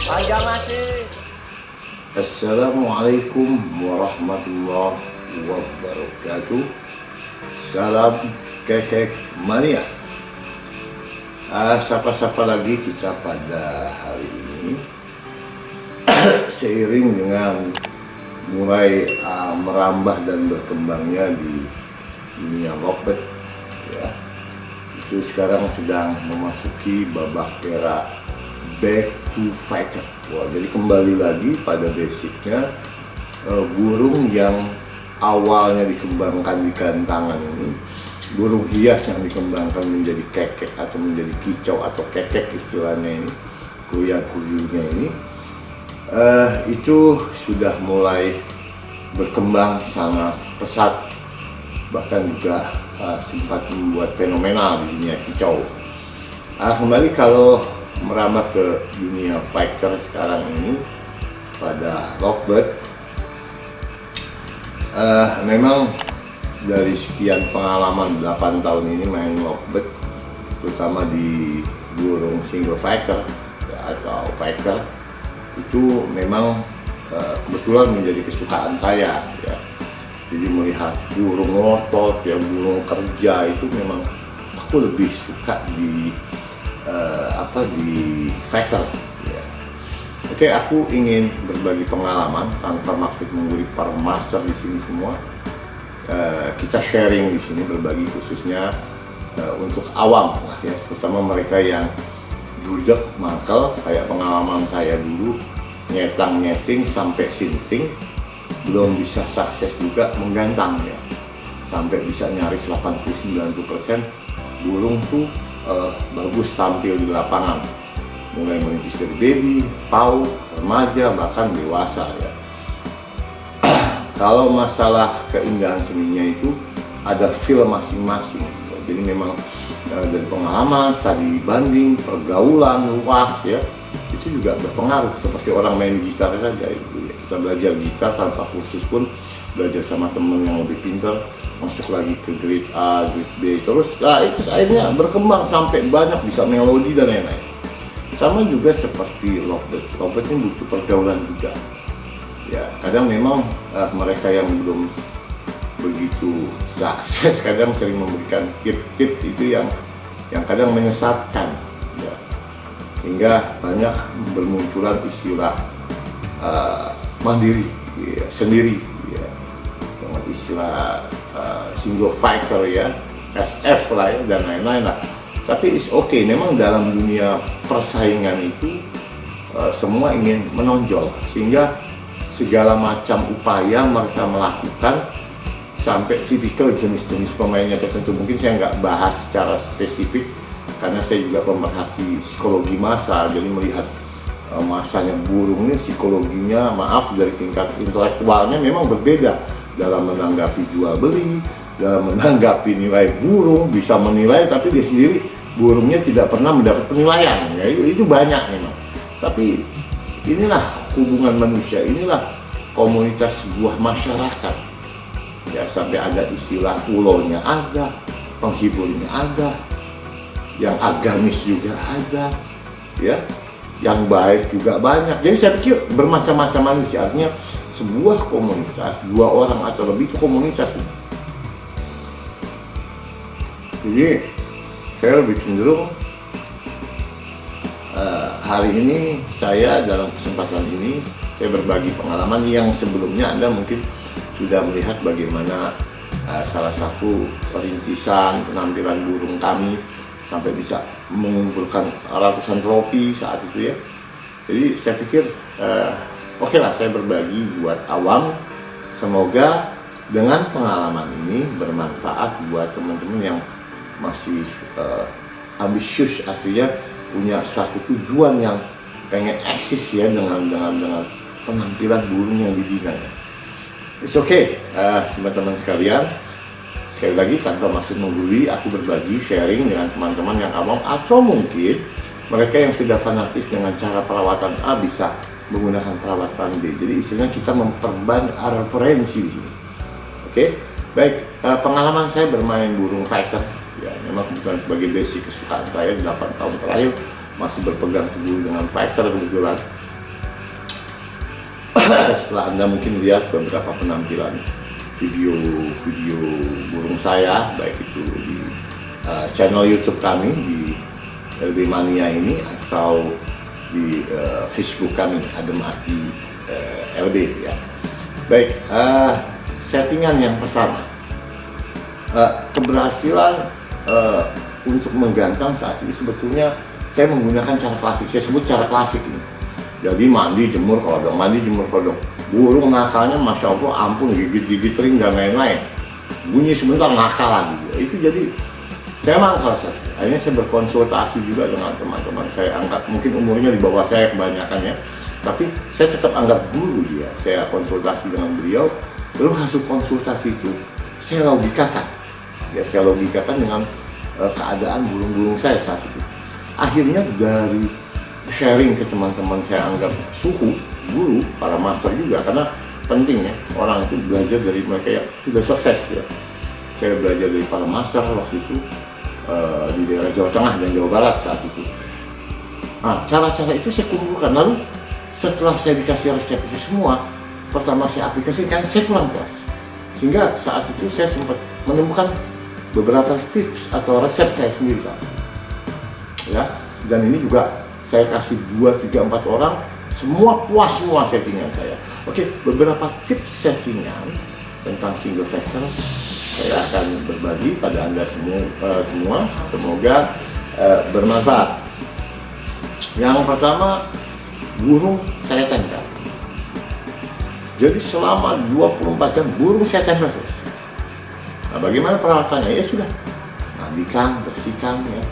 Aja masih. Assalamualaikum warahmatullahi wabarakatuh. Salam kekek mania. Sapa-sapa lagi kita pada hari ini seiring dengan mulai merambah dan berkembangnya di dunia Lovebird ya. Itu sekarang sedang memasuki babak era back to fighter. Wah, jadi kembali lagi pada basicnya, burung yang awalnya dikembangkan di gantangan ini, burung hias yang dikembangkan menjadi kekek atau menjadi kicau atau kekek istilahnya ini, kuya-kuyunya ini, itu sudah mulai berkembang sangat pesat, bahkan juga sempat membuat fenomena di dunia kicau. Kembali kalau merambah ke dunia fighter sekarang ini pada Lovebird, memang dari sekian pengalaman 8 tahun ini main Lovebird, terutama di burung single fighter ya, atau fighter, itu memang kebetulan menjadi kesukaan saya ya. Jadi melihat burung ngotot ya, burung kerja, itu memang aku lebih suka di di fighter ya. Oke, aku ingin berbagi pengalaman tanpa maksud menggurui para master di sini semua. Kita sharing di sini, berbagi khususnya untuk awam ya, terutama mereka yang jujur mangkel kayak pengalaman saya dulu, nyeting sampai sinting belum bisa sukses juga menggantang ya, sampai bisa nyaris 80-90% burung tuh bagus tampil di lapangan, mulai merintis dari baby, paut, remaja, bahkan dewasa ya. Kalau masalah keindahan seninya itu ada feel masing-masing. Jadi memang dari pengalaman, tadi banding, pergaulan luas ya, itu juga berpengaruh. Seperti orang main gitar saja itu ya. Kita belajar gitar tanpa kursus pun, belajar sama temen yang lebih pintar, masuk lagi ke grade A, grade B, terus itu akhirnya berkembang sampai banyak bisa melodi dan lain-lain. Sama juga seperti Lovebird. Lovebird ini butuh pergaulan juga. Ya, kadang memang mereka yang belum begitu sukses kadang sering memberikan tip-tip itu yang kadang menyesatkan ya. Hingga banyak bermunculan istilah mandiri ya, sendiri ya, dengan istilah single fighter ya, SF lah ya, dan lain-lain lah. Tapi it's okay, memang dalam dunia persaingan itu semua ingin menonjol, sehingga segala macam upaya mereka melakukan sampai tipikal jenis-jenis pemainnya tertentu. Mungkin saya nggak bahas secara spesifik karena saya juga pemerhati psikologi massa, jadi melihat masanya burung ini psikologinya, maaf, dari tingkat intelektualnya memang berbeda dalam menanggapi jual beli, dalam menanggapi nilai burung, bisa menilai tapi dia sendiri burungnya tidak pernah mendapat penilaian ya, itu banyak memang. Tapi inilah hubungan manusia, inilah komunitas sebuah masyarakat ya, sampai ada istilah ulonya ada, penghiburnya ada, yang agamis juga ada ya, yang baik juga banyak. Jadi saya pikir bermacam-macam manusia, artinya sebuah komunitas, 2 orang atau lebih itu komunitas. Jadi saya lebih cenderung hari ini saya dalam kesempatan ini saya berbagi pengalaman yang sebelumnya Anda mungkin sudah melihat bagaimana salah satu perintisan penampilan burung kami sampai bisa mengumpulkan ratusan trofi saat itu ya. Jadi saya pikir oke lah, saya berbagi buat awam, semoga dengan pengalaman ini bermanfaat buat teman-teman yang masih ambisius, artinya punya satu tujuan yang pengen eksis ya dengan penampilan burung yang dibina ya. It's okay, teman-teman sekalian. Sekali lagi tanpa maksud menggurui, aku berbagi sharing dengan teman-teman yang awam atau mungkin mereka yang sudah fanatis dengan cara perawatan A bisa menggunakan perawatan B. Jadi istilahnya kita memperbanyak referensi di sini. Oke, baik. Pengalaman saya bermain burung fighter ya, memang bukan sebagai basic kesukaan saya 8 tahun terakhir masih berpegang teguh dengan fighter kebetulan. setelah Anda mungkin lihat beberapa penampilan video burung saya, baik itu di channel YouTube kami di LB Mania ini atau di Facebook kami Adem Ati LB ya. Baik, settingan yang pertama, keberhasilan untuk menggantang saat ini sebetulnya saya menggunakan cara klasik, saya sebut cara klasik ini. Jadi mandi jemur kodong, burung nakalnya masya Allah ampun, gigit ring dan lain-lain, bunyi sebentar nakal lagi. Itu jadi saya mangkal, akhirnya saya berkonsultasi juga dengan teman-teman saya, angkat mungkin umurnya di bawah saya kebanyakan ya, tapi saya tetap anggap guru dia. Saya konsultasi dengan beliau, lalu hasil konsultasi itu saya logikakan dengan keadaan burung-burung saya saat itu. Akhirnya dari sharing ke teman-teman saya anggap suhu, guru, para master juga, karena penting ya orang itu belajar dari mereka yang sudah sukses ya. Saya belajar dari para master waktu itu di daerah Jawa Tengah dan Jawa Barat saat itu. Nah, cara-cara itu saya kumpulkan, lalu setelah saya dikasih resep itu semua, pertama saya aplikasikan, saya kurang puas, sehingga saat itu saya sempat menemukan beberapa tips atau resep saya sendiri ya, dan ini juga saya kasih 2, 3, 4 orang, semua puas semua settingan saya. Oke, beberapa tips settingan tentang single factor saya akan berbagi pada Anda semua, semoga bermanfaat. Yang pertama, burung saya tempel. Jadi selama 24 jam burung saya tempel terus. Nah, bagaimana perawatannya? Ya sudah, mandikan, bersihkan ya.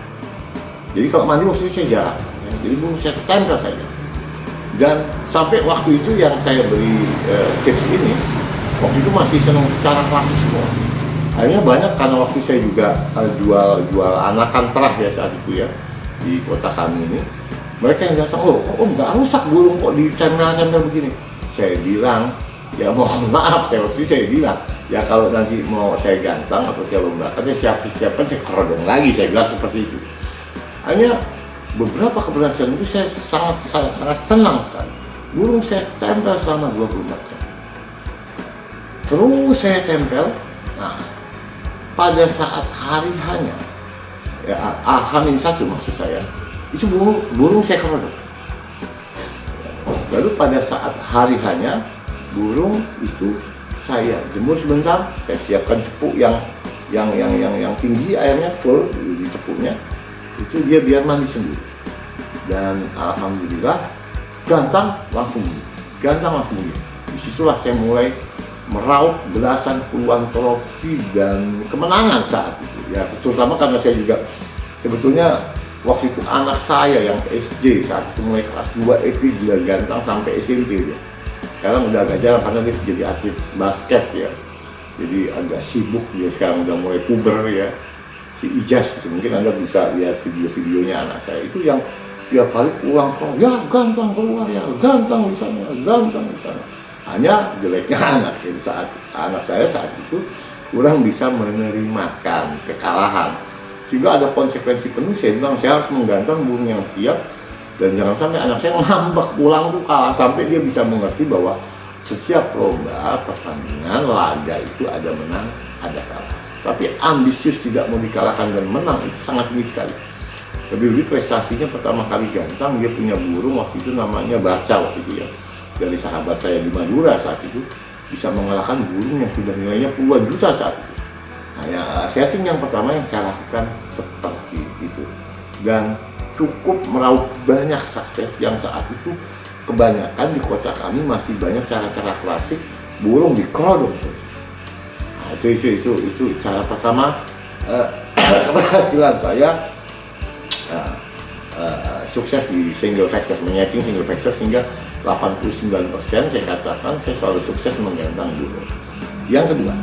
Jadi kalau mandi waktu itu saya jarang ya. Jadi burung saya tempel saja. Dan sampai waktu itu yang saya beri tips ini, waktu itu masih senang cara klasik semua. Akhirnya banyak, karena waktu saya juga jual anakan perah ya saat itu ya di kota kami ini. Mereka yang datang, oh nggak rusak burung kok ditempel-tempel begini. Saya bilang, ya mohon maaf, waktu itu saya bilang, ya kalau nanti mau saya gantang atau saya lombakan, ya siapkan saya kerodong lagi, saya bilang seperti itu. Hanya beberapa keberhasilan itu saya sangat senang sekali. Burung saya tempel selama 24 jam. Terus saya tempel. Nah, pada saat hari hanya, ya H-1 maksud saya, itu burung saya kerodong. Lalu pada saat hari hanya, burung itu saya jemur sebentar, saya siapkan cepuk yang tinggi, airnya full di cepuknya, itu dia biar mandi sendiri. Dan alhamdulillah gantang langsung bunyi. Disitulah saya mulai meraup belasan puluhan trofi dan kemenangan saat itu ya, terutama karena saya juga sebetulnya waktu itu anak saya yang SD saat itu mulai kelas 2 SD juga gantang sampai SMP dia. Sekarang udah agak jarang karena dia jadi atlet basket ya, jadi agak sibuk dia sekarang, udah mulai puber ya, si Ijaz. Mungkin Anda bisa lihat video-videonya anak saya itu yang tiap hari pulang ya gantang keluar, ya gantang di sana, gantang di sana. Hanya jeleknya anak saya saat itu kurang bisa menerimakan kekalahan, sehingga ada konsekuensi penuh. Saya bilang saya harus menggantang burung yang siap, dan jangan sampai anak saya ngambek pulang tuh kalah, sampai dia bisa mengerti bahwa setiap lomba, pertandingan, laga itu ada menang, ada kalah. Tapi ambisius tidak mau dikalahkan dan menang itu sangat tinggi sekali. Lebih-lebih prestasinya pertama kali gantang, dia punya burung waktu itu namanya Baca waktu itu ya, dari sahabat saya di Madura saat itu, bisa mengalahkan burung yang sudah nilainya puluhan juta saat itu. Nah, ya, setting yang pertama yang saya lakukan seperti itu, dan cukup meraup banyak sukses yang saat itu kebanyakan di kota kami masih banyak cara-cara klasik burung dikerodong. Nah, itu cara pertama keberhasilan saya sukses di single factor, menyeting single factor sehingga 89% saya katakan saya selalu sukses menggantang burung. Yang kedua,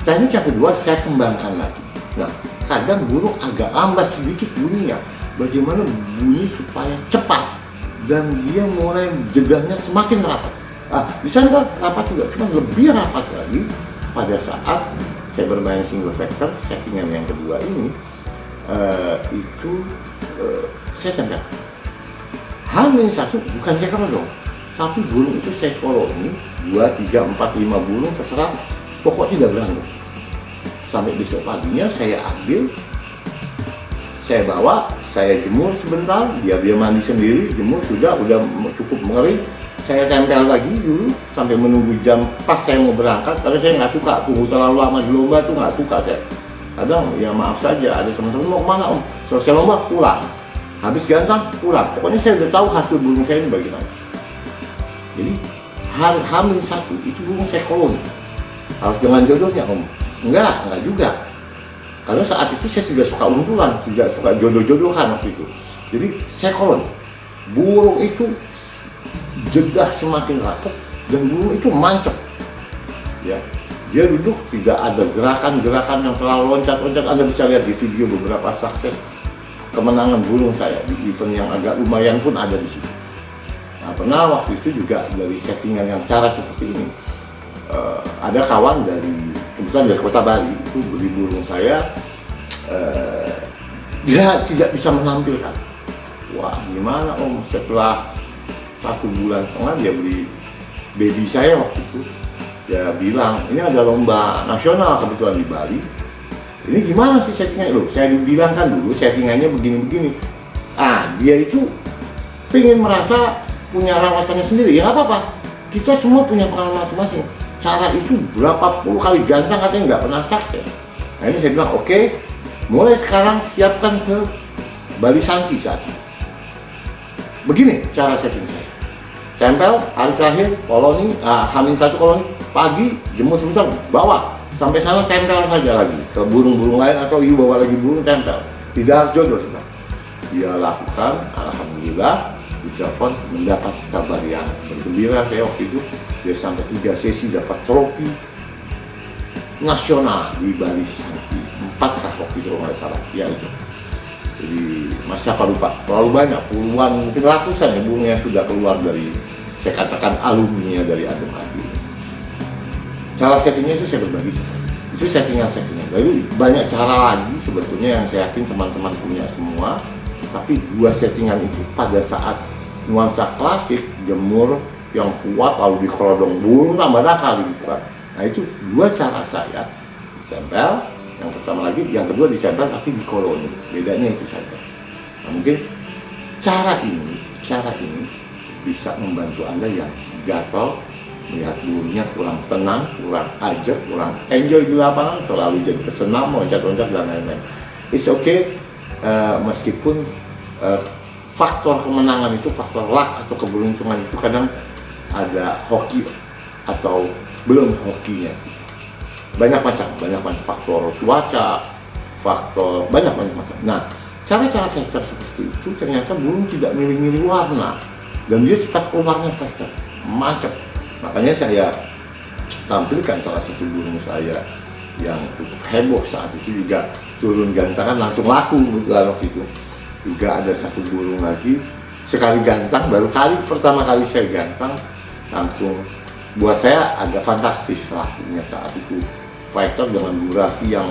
teknik yang kedua saya kembangkan lagi. Nah, kadang burung agak lambat sedikit bunyinya. Bagaimana bunyi supaya cepat dan dia mulai jedahnya semakin rapat. Nah, di sana rapat juga, cuma lebih rapat lagi pada saat saya bermain single factor. Settingan yang kedua ini itu saya tempel. Hamil satu bukan saya dong, tapi burung itu saya koloni 2, 3, 4, 5 burung terserah, pokok tidak berantem. Sampai besok paginya saya ambil, saya bawa, saya jemur sebentar, dia mandi sendiri, jemur udah cukup mengering. Saya tempel lagi dulu sampai menunggu jam pas saya mau berangkat, karena saya nggak suka tunggu terlalu lama di lomba tuh, nggak suka saya. Kadang ya maaf saja, ada teman-teman mau kemana om, selesai lomba pulang, habis gantang pulang, pokoknya saya udah tahu hasil burung saya ini bagaimana. Jadi hamil satu itu burung saya koloni. Harus dengan jodohnya om? Enggak juga. Karena saat itu saya tidak suka untulan, tidak suka jodoh-jodohan waktu itu. Jadi saya koloni. Burung itu jedah semakin rapat dan burung itu mancep. Ya, dia duduk, tidak ada gerakan-gerakan yang terlalu loncat-loncat. Anda bisa lihat di video beberapa sukses kemenangan burung saya di event yang agak lumayan pun ada di sini. Nah, pernah waktu itu juga dari settingan yang cara seperti ini, ada kawan kebetulan dari Kota Bali itu beli burung saya, dia tidak bisa menampilkan. Wah, gimana om, setelah 1 bulan setengah dia beli baby saya waktu itu, dia bilang ini ada lomba nasional kebetulan di Bali, ini gimana sih settingannya? Loh, saya bilang kan dulu settingannya begini-begini. Dia itu pengen merasa punya rawatannya sendiri, ya nggak apa-apa, kita semua punya pengalaman masing-masing. Cara itu berapa puluh kali gantang katanya nggak pernah sukses. Nah ini saya bilang oke, mulai sekarang siapkan ke Bali Santi saat ini. Begini cara setting saya, tempel hari terakhir koloni, hamil satu koloni, pagi jemur sebentar, bawa sampai sana tempel saja lagi ke burung-burung lain, atau ibu bawa lagi burung tempel, tidak harus jodoh sebentar. Dia lakukan, alhamdulillah ditelepon mendapat kabar yang bergembira. Saya waktu itu dia sampai 3 sesi dapat trofi nasional di Bali Santi, 4 waktu itu kalau nggak salah, ya itu. Jadi siapa lupa, terlalu banyak, puluhan mungkin ratusan ya burung yang sudah keluar dari, saya katakan alumni dari Adem Adi. Cara settingnya itu saya berbagi, itu settingan. Lalu banyak cara lagi sebetulnya yang saya yakin teman-teman punya semua, tapi 2 settingan itu pada saat nuansa klasik, jemur yang kuat lalu dikerodong burung tambah nakal gitu kan. Nah itu 2 cara saya, ditempel, yang pertama lagi, yang kedua ditempel tapi di koloni, bedanya itu saja. Nah, mungkin cara ini bisa membantu Anda yang gatal melihat burungnya kurang tenang, kurang ajak, kurang enjoy di lapangan, selalu jadi kesenam, loncat-loncat dan lain-lain. It's okay, meskipun faktor kemenangan itu, faktor luck atau keberuntungan itu kadang ada hoki atau belum hokinya. Banyak macam faktor cuaca, faktor banyak macam. Nah, cara-cara filter seperti itu ternyata burung tidak milih-milih warna dan dia tetap keluarnya filter, macet. Makanya saya tampilkan salah satu burung saya yang cukup heboh saat itu, juga turun gantangan langsung laku waktu itu. Juga ada satu burung lagi sekali gantang, pertama kali saya gantang langsung buat saya agak fantastis lakunya saat itu. Fighter dengan durasi yang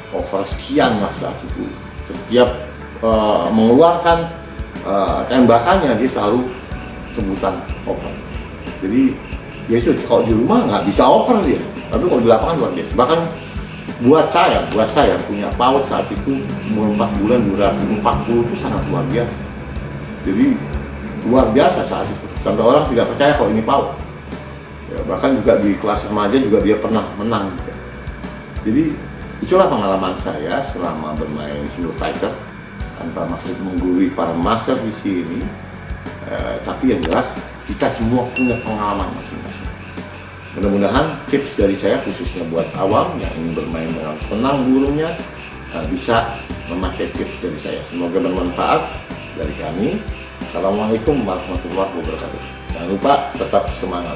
over sekian lah saat itu, setiap mengeluarkan tembakannya dia selalu sebutan over. Jadi ya itu, kalau di rumah nggak bisa over dia, tapi kalau di lapangan luar biasa. Bahkan buat saya punya PAUD saat itu umur 4 bulan, durasi 40 itu sangat luar biasa. Jadi luar biasa saat itu, sampai orang tidak percaya kalau ini PAUD. Ya, bahkan juga di kelas remaja juga dia pernah menang juga. Jadi itulah pengalaman saya selama bermain Single Fighter, tanpa maksud menggurui para master di sini, tapi yang jelas kita semua punya pengalaman masing-masing. Mudah-mudahan tips dari saya khususnya buat awam yang ingin bermain dengan tenang burungnya bisa memakai tips dari saya. Semoga bermanfaat dari kami. Assalamualaikum warahmatullahi wabarakatuh. Jangan lupa tetap semangat.